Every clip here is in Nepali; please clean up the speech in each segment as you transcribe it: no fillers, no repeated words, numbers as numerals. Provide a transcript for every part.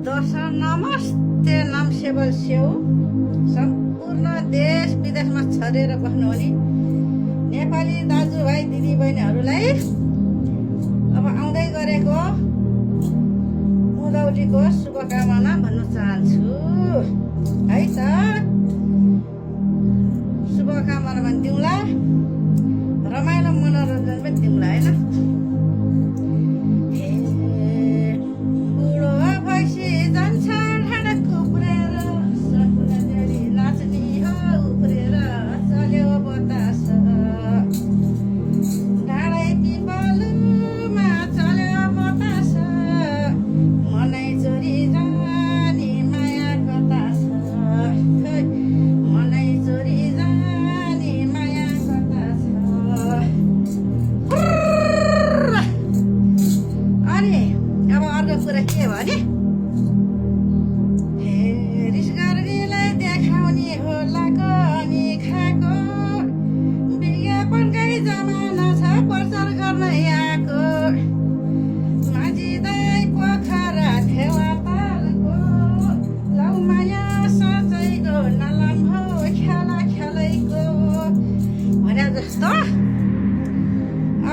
दर्शन नमस्ते नमसेवल स्याउ सम्पूर्ण देश विदेशमा छरेर बस्नुहुने नेपाली दाजुभाइ दिदीबहिनीहरूलाई अब आउँदै गरेको उँधौलीको शुभकामना भन्न चाहन्छु है त। शुभकामना पनि दिउँला, रमाइलो मनोरञ्जन पनि दिउँला होइन।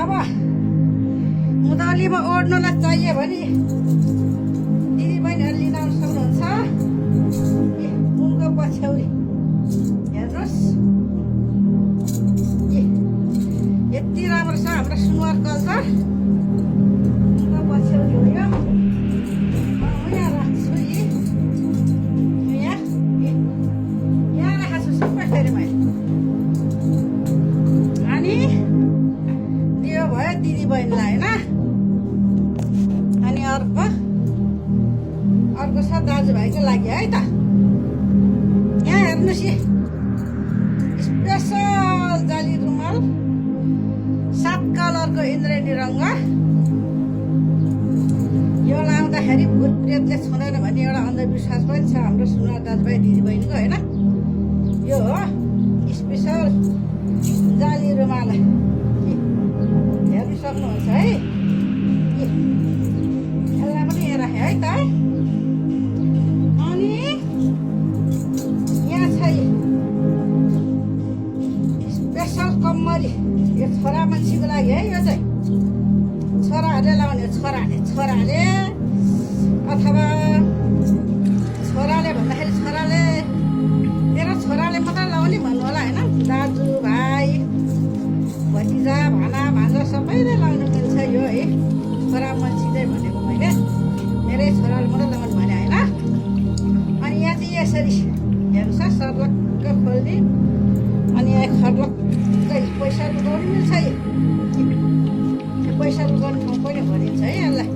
अब उँधौलीमा ओड्नलाई चाहियो भने दिदीबहिनीहरू लिन आउन सक्नुहुन्छ। उनको पछ्यौरी हेर्नुहोस्, यति राम्रो छ हाम्रो सुनुवार कल्चर। उनको पछ्यौरी हो यो। यहाँ राख्छु, यहाँ राखेको छु सबै फेरि मैले। अनि दियो भयो दिदीबहिनीलाई होइन। अनि अर्को छ दाजुभाइको लागि है त। यहाँ हेर्नुहोस्, स्पेसल जाली रुमाल 7 कलरको इन्द्रेणी रङ्ग। यो लाउँदाखेरि भूत प्रेतले छुँदैन भन्ने एउटा अन्धविश्वास पनि छ हाम्रो सुनुवार दाजुभाइ दिदीबहिनीको होइन। यो हो स्पेसल जाली रुमाल, हेर्नु सक्नुहुन्छ है। यसलाई पनि यहाँ राखेँ है त। अनि यहाँ छ स्पेसल कम्मरी, यो छोरा मान्छेको लागि है। यो चाहिँ छोराहरूले लाउने, छोराले अथवा छोराले भन्दाखेरि तेरो छोराले मात्रै लाउने भन्नु होला होइन। दाजुभाइ भतिजा भान्जा सबैले लाउनु मिल्छ यो है। छोरा मान्छे चाहिँ भनेको मैले मेरै छोराले मात्रै लाउनु भने होइन। अनि यहाँ चाहिँ यसरी हेर्नुहोस्, सर्लक्क खोल्ने, अनि यहाँ खर्लक्कै पैसा लुगाउनु मिल्छ। यो पैसा लुगाउने ठाउँ पनि भनिन्छ है यसलाई,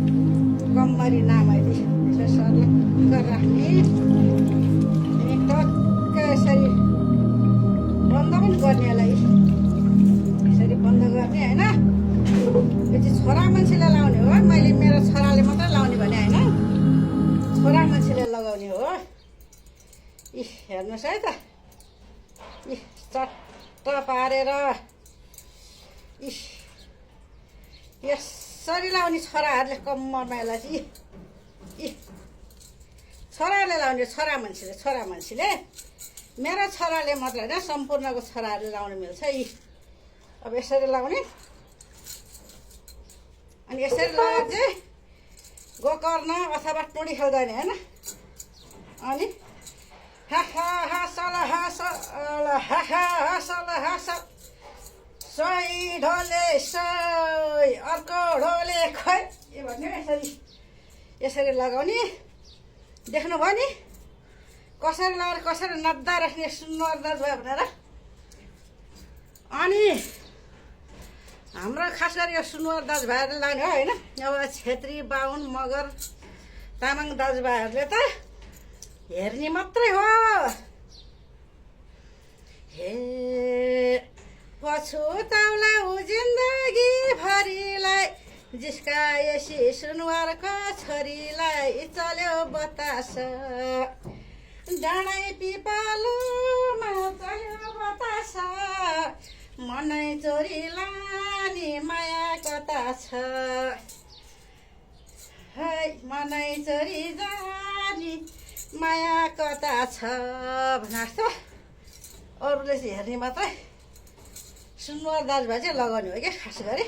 कम्मरी नाम अहिले। यसो सर्लक्क राख्ने, अनि टक्क यसरी बन्द पनि गर्ने, यसलाई यसरी बन्द गर्ने होइन। यो चाहिँ छोरा मान्छेले लाउने हो, मैले मेरो छोराले मात्रै लाउने भने होइन, छोरा मान्छेले लगाउने हो। हेर्नुहोस् है त, चट्ट पारेर यसरी लाउने छोराहरूले कम्मरमा। यसलाई चाहिँ छोराले लाउने, छोरा मान्छेले। मेरो छोराले मात्र होइन, सम्पूर्णको छोराहरूले लाउनु मिल्छ। अब यसरी लाउने, अनि यसरी लगाएर चाहिँ गोकर्ण अथवा टुँडी खेल्दैन होइन। अनि सही ढोले सही, अर्को ढोले खै, यो भन्यो। यसरी लगाउने, देख्नुभयो नि कसरी लगाएर कसरी नाच्दा राख्ने सुनुवार दाजुभाइ भनेर। अनि हाम्रो खास गरी यो सुनुवार दाजुभाइहरूले लाउने हो होइन। अब छेत्री बाहुन मगर तामाङ दाजुभाइहरूले त हेर्ने मात्रै हो। हे पछुताउला जिन्दगी भरिलाई, जिस्काएसी सुनुवारको छोरीलाई चल्यो बतास। डाँडै पिपलुमा चल्यो बतास, मनै चोरी लाने माया कता छ। है मनै चोरी जाने नि माया कता छ भनेर जस्तो अरूले चाहिँ हेर्ने मात्रै सुनुवार दाजुभाइ चाहिँ लगाउने हो क्या खास गरी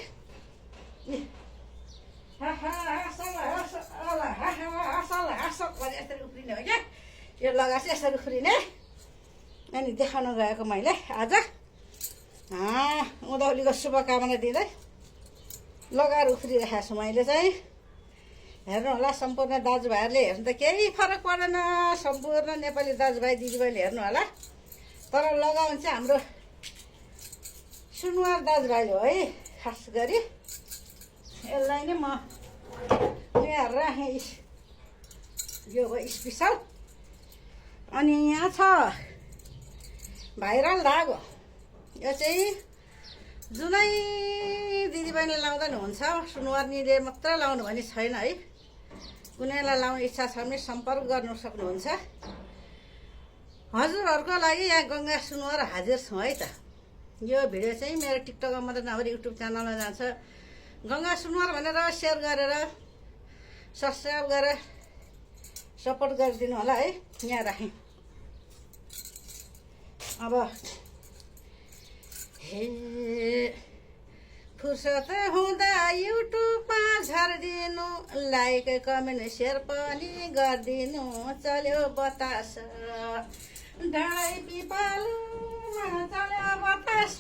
यसरी उफ्रिने हो क्या यो लगा चाहिँ यसरी उफ्रिने अनि देखाउन गएको मैले आज उँधौलीको शुभकामना दिँदै लगाएर उफ्रिरहेको छु मैले चाहिँ हेर्नु होला सम्पूर्ण दाजुभाइहरूले हेर्नु त केही फरक पर्दैन सम्पूर्ण नेपाली दाजुभाइ दिदीबहिनीले हेर्नु होला तर लगाउनु चाहिँ हाम्रो सुनुवार दाजुभाइले हो है खास गरी यसलाई नै म यहाँ राखेँ यो हो स्पेसल अनि यहाँ छ भाइरल धागो यो चाहिँ जुनै दिदीबहिनीले लाउँदा नि हुन्छ सुनुवारनीले मात्र लाउनु भने छैन है कुनैलाई लाउने इच्छा छ भने सम्पर्क गर्नु सक्नुहुन्छ हजुरहरूको लागि यहाँ गङ्गा सुनुवार हाजिर छौँ है त यो भिडियो चाहिँ मेरो टिकटकमा मात्रै नभएर युट्युब च्यानलमा जान्छ गङ्गा सुनुवार भनेर सेयर गरेर सब्सक्राइब गरेर सपोर्ट गरिदिनु होला है यहाँ राखेँ अब हे फुर्सद हुँदा युट्युबमा झरिदिनु लाइक कमेन्ट सेयर पनि गरिदिनु चल्यो बतास डाँडै पिपालुमा चल्यो बतास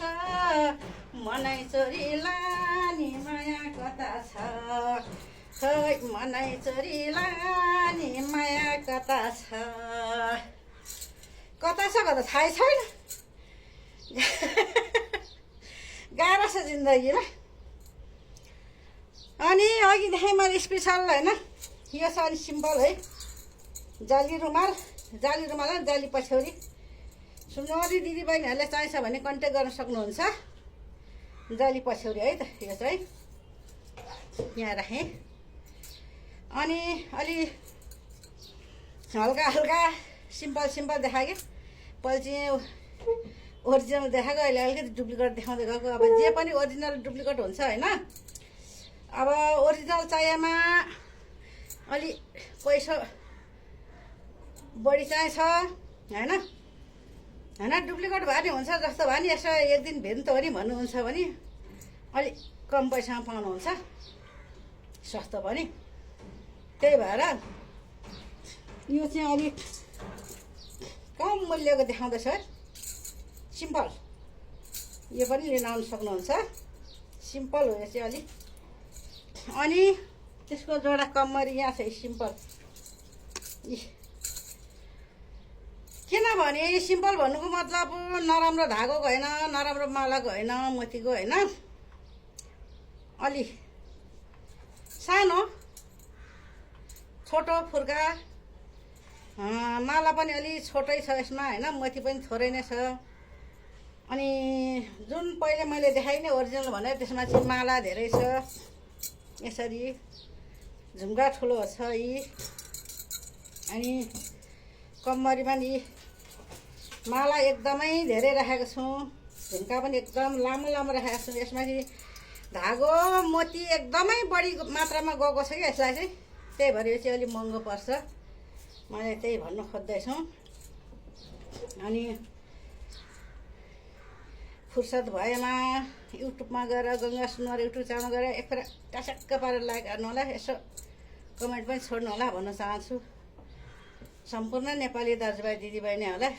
मनै चोरी लाने माया कता छ खै मनै चोरी लाने माया कता छ कता छ कता थाहै छैन गाह्रो छ जिन्दगीमा अनि अघिदेखि मैले स्पेसल होइन यो छ अनि सिम्पल है जाली रुमाल जाली पछ्यौरी सुनौरी दिदीबहिनीहरूले चाहिन्छ भने कन्ट्याक्ट गर्न सक्नुहुन्छ जाली पछ्यौरी है त यो चाहिँ यहाँ राखेँ अनि अलि हल्का सिम्पल देखाएँ पछि चाहिँ ओरिजिनल देखाएको अहिले अलिकति डुप्लिकेट देखाउँदै गएको अब जे पनि ओरिजिनल डुप्लिकेट हुन्छ होइन अब ओरिजिनल चाहिएमा अलि पैसा बढी चाहिन्छ होइन डुप्लिकेट भए नि हुन्छ जस्तो भयो नि यसो एक दिन भेट्नु नि भन्नुहुन्छ भने अलिक कम पैसामा पाउनुहुन्छ सस्तो पनि त्यही भएर यो चाहिँ अलिक कम मूल्यको देखाउँदैछ है सिम्पल यो पनि लिन आउनु सक्नुहुन्छ सिम्पल हो यो चाहिँ अलिक अनि त्यसको जोडा कम्मरी यहाँ छ सिम्पल किनभने सिम्पल भन्नुको मतलब नराम्रो धागोको होइन नराम्रो मालाको होइन मोतीको होइन अलि सानो छोटो फुर्का माला पनि अलि छोटै छ यसमा होइन मोती पनि थोरै नै छ अनि जुन पहिले मैले देखाएँ नि ओरिजिनल भनेर त्यसमा चाहिँ माला धेरै छ यसरी झुम्का ठुलो छ यी अनि कम्मरीमा नि माला एकदमै धेरै राखेको छु झुम्का पनि एकदम लामो राखेको छु यसमा चाहिँ धागो मोती एकदमै बढी मात्रामा गएको छ कि यसलाई चाहिँ त्यही भएर यो चाहिँ अलिक महँगो पर्छ मैले त्यही भन्नु खोज्दैछु अनि फुर्सद भएमा युट्युबमा गएर गङ्गा सुनुवार युट्युब च्यानल गएर एकपल्ट टसक्क पारेर लाइक गर्नु होला यसो कमेन्ट पनि छोड्नु होला भन्न चाहन्छु सम्पूर्ण नेपाली दाजुभाइ दिदीबहिनीहरूलाई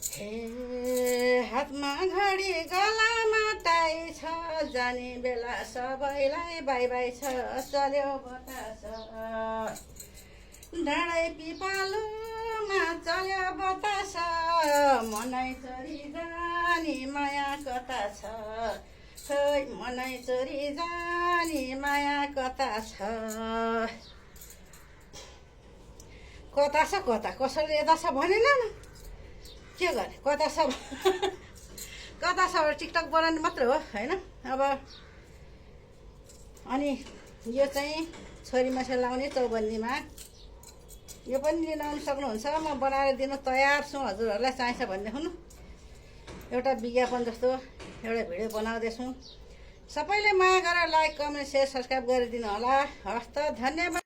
हे हातमा घडी गलामा टाइ छ जाने बेला सबैलाई बाई बाई छ चल्यो बतास डाँडै पिपालुमा चल्यो बतास मनै चोरी जाने माया कता छ खै मनै चोरी जाने माया कता छ कता छ कता कसैले यता छ भनेन न के गर्ने कता छ कता छ टिकटक बनाउने मात्र हो होइन अब अनि यो चाहिँ छोरी मान्छे लाउने चौबन्दीमा यो पनि लिन आउनु सक्नुहुन्छ म बनाएर दिन तयार छु हजुरहरूलाई चाहिन्छ भनेदेखि एउटा विज्ञापन जस्तो एउटा भिडियो बनाउँदैछु सबैले माया गरेर लाइक कमेन्ट सेयर सब्सक्राइब गरिदिनु होला हस् त धन्यवाद।